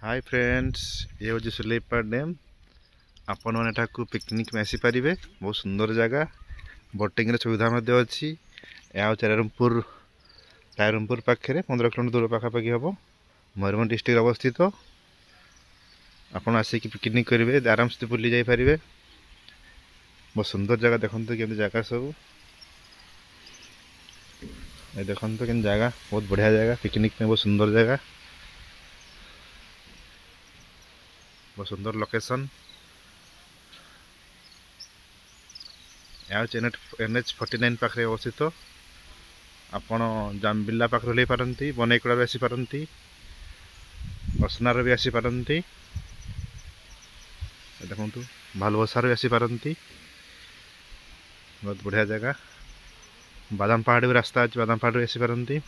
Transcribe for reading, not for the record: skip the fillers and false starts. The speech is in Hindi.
हाय फ्रेंड्स, ये हूँ सुलेपार डैम। आपण मैंने एठाकू पिकनिक में आसीपारे। बहुत सुंदर जगह, बोटिंग सुविधा अच्छी। यह रायरंगपुर पाखे 15 किलोमीटर दूर पाखापाखि हम मयूरभंज डिस्ट्रिक्ट अवस्थित। आपड़ आसिक पिकनिक करेंगे, आराम से बुली जापारे। बहुत सुंदर जगह देखते केमती जगह सब देखते के जगह बहुत बढ़िया जगह पिकनिक में। बहुत सुंदर जगह, बहुत सुंदर लोकेशन। NH 49 पाखे अवस्थित। आपण जामबिल्ला पाखे ओह्ल पारती, बनईकड़ा भी आसीपारती, असनार भी आसीपारती, देखु भालुबसार भी आसीपारती। बहुत बढ़िया जगह। बादाम पहाड़ भी रास्ता अच्छे, बादाम पहाड़ भी आसीपारती।